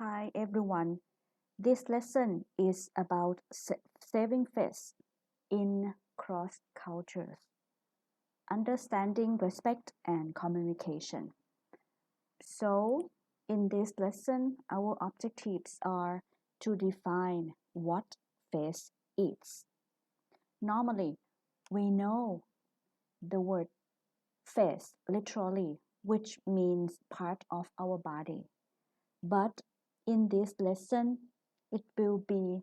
Hi everyone. This lesson is about saving face in cross cultures, understanding respect and communication. So, in this lesson, our objectives are to define what face is. Normally, we know the word face literally, which means part of our body. But in this lesson, it will be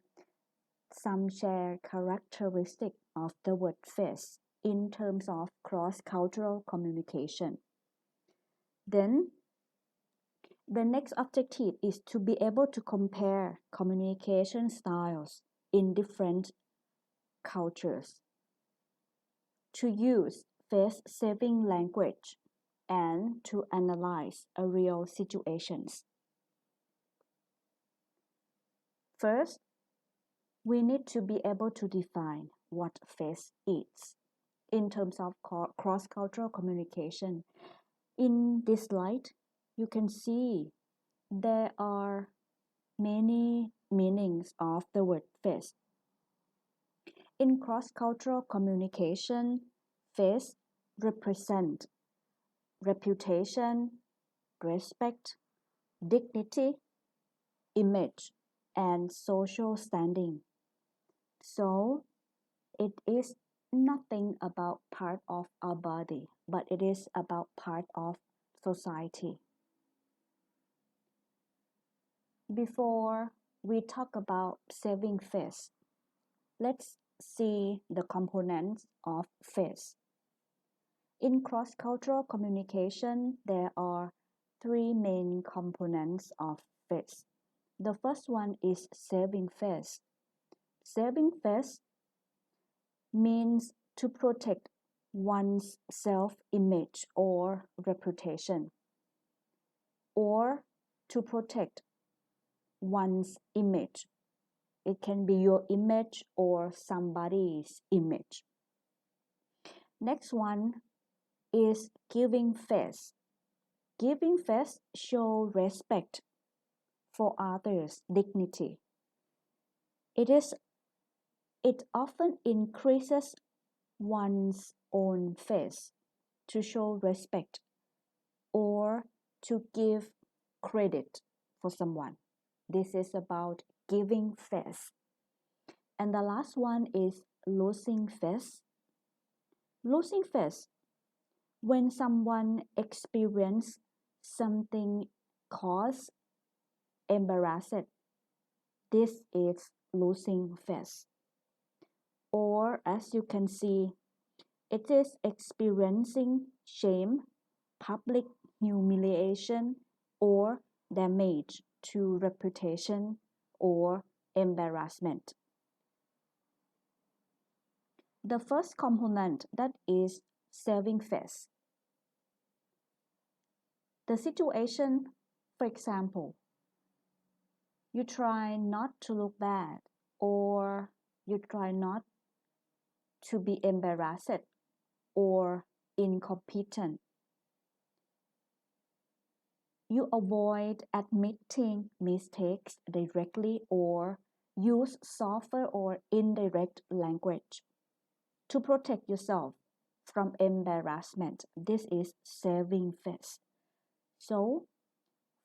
some shared characteristic of the word face in terms of cross-cultural communication. Then, the next objective is to be able to compare communication styles in different cultures, to use face-saving language, and to analyze a real situations. First, we need to be able to define what face is in terms of cross-cultural communication. In this slide, you can see there are many meanings of the word face. In cross-cultural communication, face represent reputation, respect, dignity, image, and social standing. So it is nothing about part of our body, but it is about part of society. Before we talk about saving face, let's see the components of face. In cross-cultural communication, there are three main components of face. The first one is saving face. Saving face means to protect one's self-image or reputation, or to protect one's image. It can be your image or somebody's image. Next one is giving face. Giving face show respect for others' dignity. It often increases one's own face to show respect or to give credit for someone. This is about giving face. And the last one is losing face. Losing face, when someone experiences something cause embarrassed, this is losing face. Or as you can see, it is experiencing shame, public humiliation, or damage to reputation or embarrassment. The first component, that is saving face. The situation, for example, you try not to look bad or you try not to be embarrassed or incompetent. You avoid admitting mistakes directly or use softer or indirect language to protect yourself from embarrassment. This is saving face. So,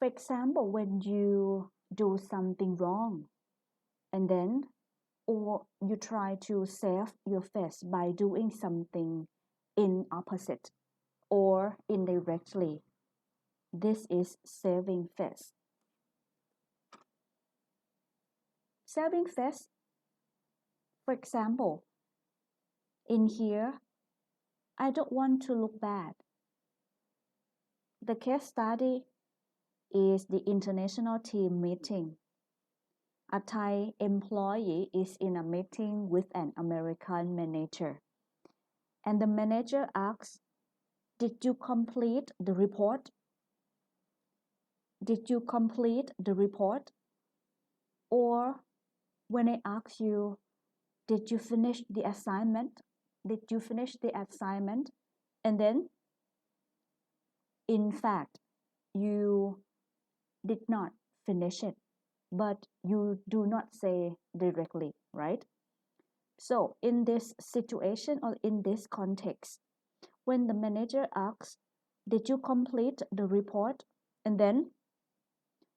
for example, when you do something wrong and then or you try to save your face by doing something in opposite or indirectly. This is saving face. Saving face, for example, in here, I don't want to look bad. The case study is the international team meeting. A Thai employee is in a meeting with an American manager. And the manager asks, "Did you complete the report? Did you complete the report?" Or when I ask you, "Did you finish the assignment?" Did you finish the assignment? And then, in fact, you did not finish it, but you do not say directly, right? So in this situation or in this context, when the manager asks, did you complete the report? And then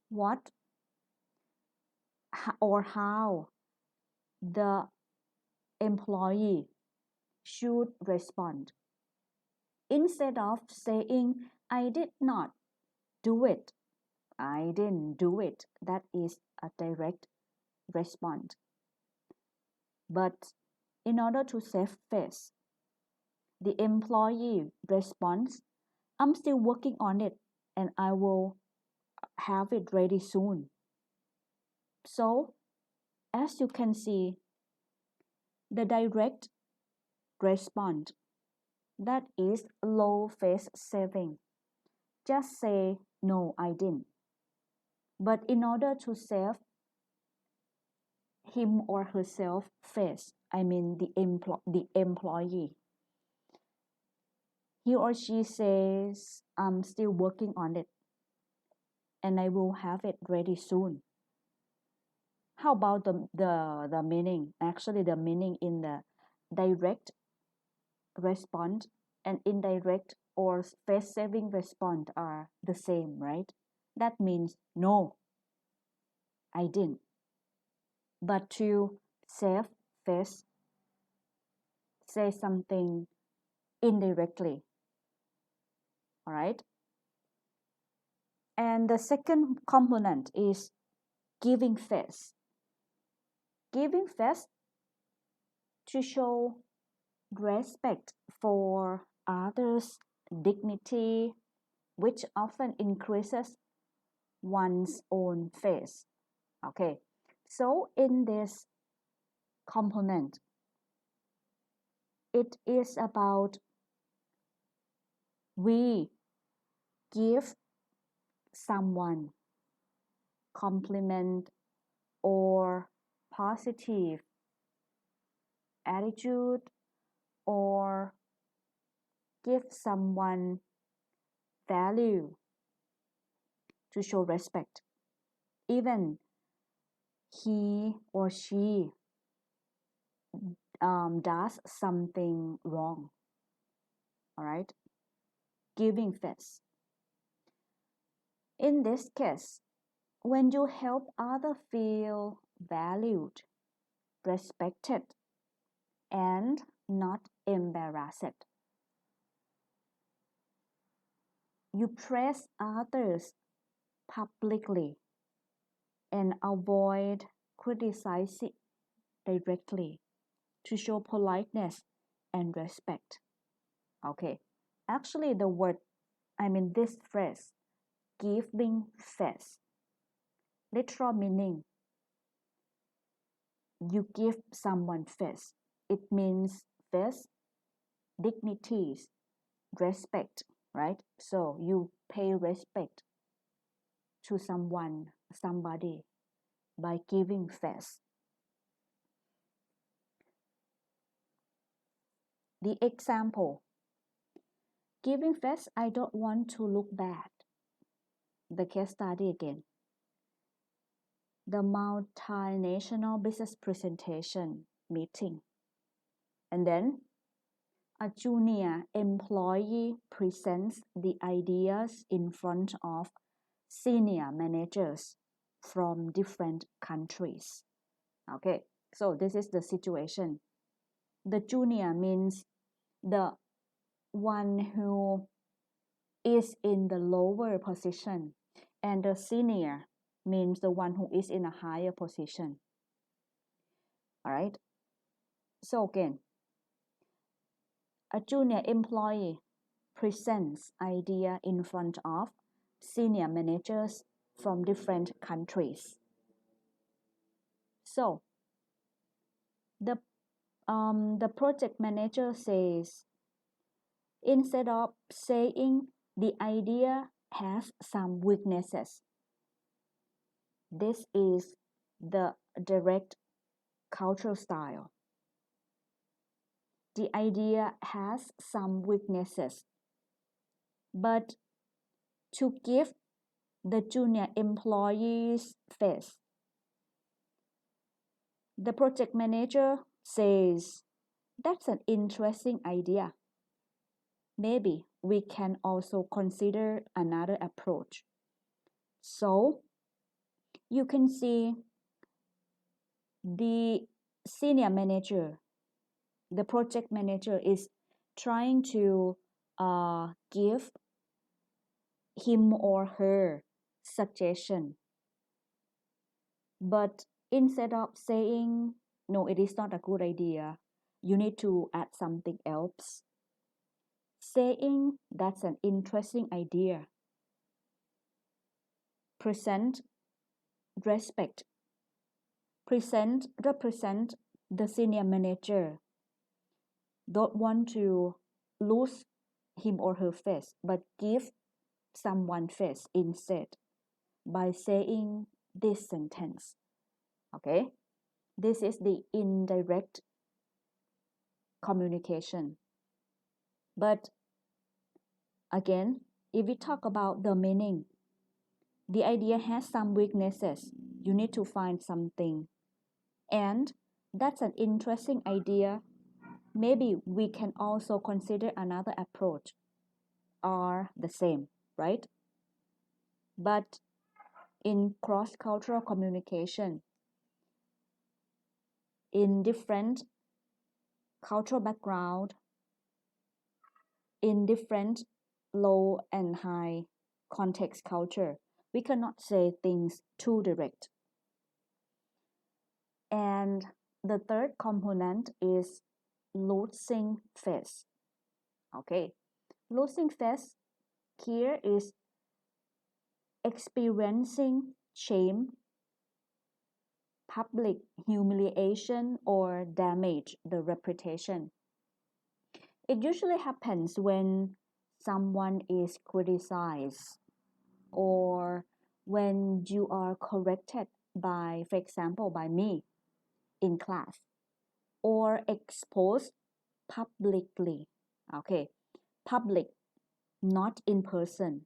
what or how the employee should respond. Instead of saying, I did not do it, I didn't do it, that is a direct response. But in order to save face, the employee responds, I'm still working on it and I will have it ready soon. So, as you can see, the direct response, that is low face saving. Just say, no, I didn't. But in order to save him or herself face, I mean the employee, he or she says, I'm still working on it and I will have it ready soon. How about the meaning? Actually, the meaning in the direct response and indirect or face saving response are the same, right? That means no, I didn't. But to save face, say something indirectly. All right. And the second component is giving face. Giving face to show respect for others' dignity, which often increases one's own face. Okay. So in this component, it is about we give someone compliment or positive attitude or give someone value to show respect, even he or she does something wrong. All right, giving face. In this case, when you help others feel valued, respected, and not embarrassed, you praise others publicly and avoid criticizing directly to show politeness and respect. Okay, actually, this phrase, giving face, literal meaning, you give someone face. It means face, dignities, respect, right? So you pay respect to someone, somebody by giving face. The example, giving face, I don't want to look bad. The case study again. The multinational business presentation meeting. And then a junior employee presents the ideas in front of senior managers from different countries. Okay, so this is the situation. The junior means the one who is in the lower position, and the senior means the one who is in a higher position. All right. So again, a junior employee presents idea in front of senior managers from different countries. So the project manager says, instead of saying the idea has some weaknesses, this is the direct cultural style. The idea has some weaknesses, but to give the junior employee's face. The project manager says, "That's an interesting idea. Maybe we can also consider another approach." So you can see the senior manager, the project manager is trying to give him or her suggestion. But instead of saying, "No, it is not a good idea, you need to add something else," saying, "That's an interesting idea," present respect, represent the senior manager. Don't want to lose him or her face, but give someone face instead by saying this sentence. Okay, this is the indirect communication. But again, if we talk about the meaning, the idea has some weaknesses. You need to find something. And that's an interesting idea. Maybe we can also consider another approach, are the same, right? But in cross-cultural communication, in different cultural background, in different low and high context culture, we cannot say things too direct. And the third component is losing face. Okay, losing face here is experiencing shame, public humiliation, or damage the reputation. It usually happens when someone is criticized or when you are corrected by, for example, by me in class, or exposed publicly. Okay, public, not in person.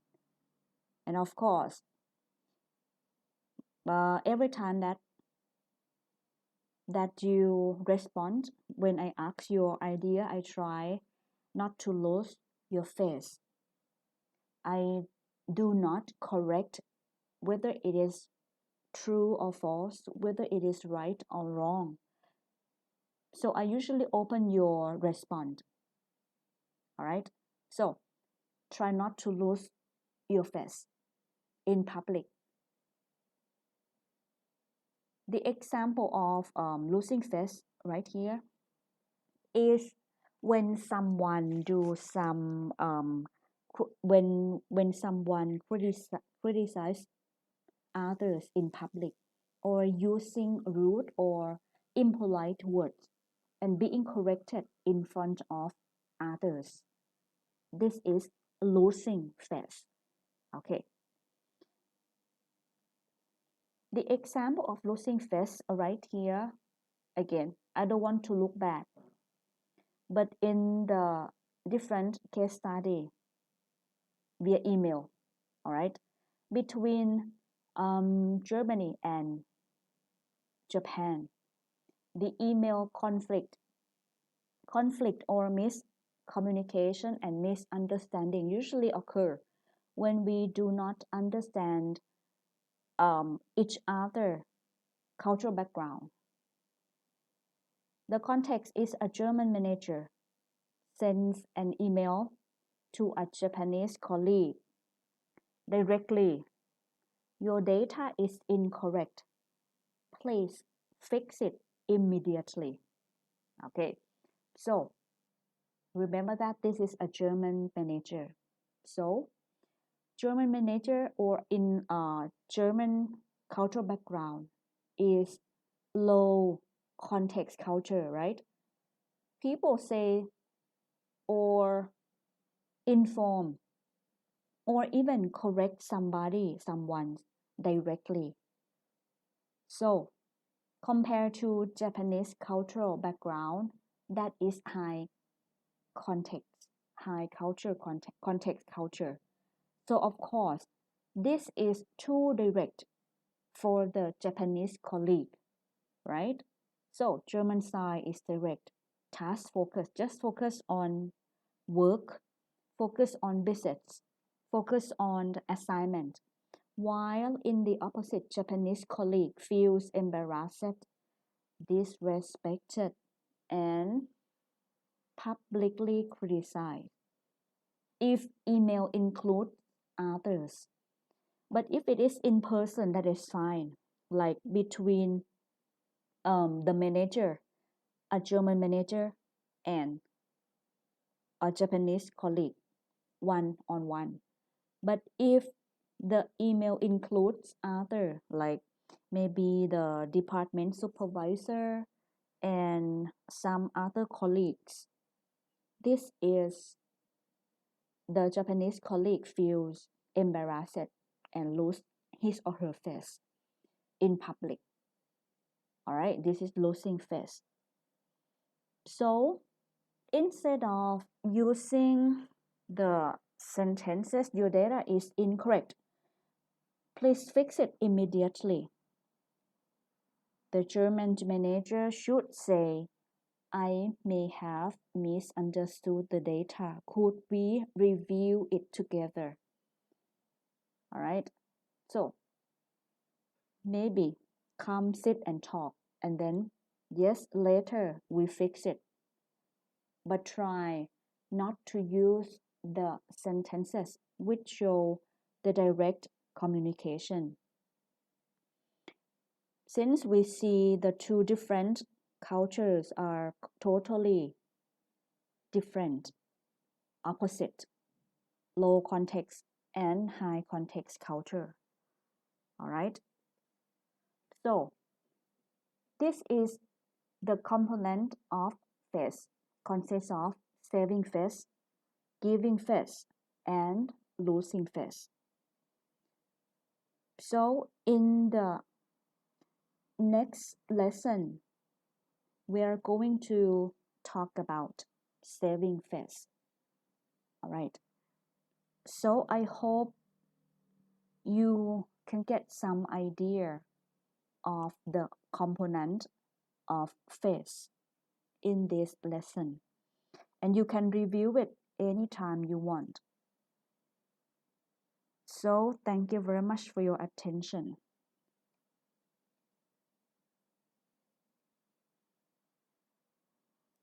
And of course, every time that you respond when I ask your idea, I try not to lose your face. I do not correct whether it is true or false, whether it is right or wrong. So I usually open your response. All right. So try not to lose your face in public. The example of losing face right here is when someone do some when someone criticize others in public, or using rude or impolite words and being corrected in front of others. This is losing face. Okay. The example of losing face right here, again, I don't want to look bad, but in the different case study via email, all right, between Germany and Japan, the email conflict or miscommunication and misunderstanding usually occur when we do not understand each other cultural background. The context is a German manager sends an email to a Japanese colleague directly. "Your data is incorrect. Please fix it immediately." Okay, so remember that this is a German manager. So German manager or in German cultural background is low context culture, right? People say or inform or even correct someone directly. So compared to Japanese cultural background, that is high context, high culture context culture. So of course, This is too direct for the Japanese colleague, right? So German side is direct, task focus, just focus on work, focus on business, focus on the assignment. While in the opposite, Japanese colleague feels embarrassed, disrespected, and publicly criticized. If email includes others, but if it is in person, that is fine. Like between the manager, a German manager, and a Japanese colleague, one on one. But if the email includes other, like maybe the department supervisor and some other colleagues, this is the Japanese colleague feels embarrassed and lose his or her face in public. All right, this is losing face. So instead of using the sentences, your data is incorrect, please fix it immediately. The German manager should say, I may have misunderstood the data. Could we review it together? All right. So maybe come sit and talk, and then, yes, later we fix it. But try not to use the sentences which show the direct communication. Since we see the two different cultures are totally different, opposite, low context and high context culture. All right. So this is the component of face, consists of saving face, giving face, and losing face. So in the next lesson, we are going to talk about saving face. All right. So I hope you can get some idea of the component of face in this lesson, and you can review it anytime you want. So thank you very much for your attention.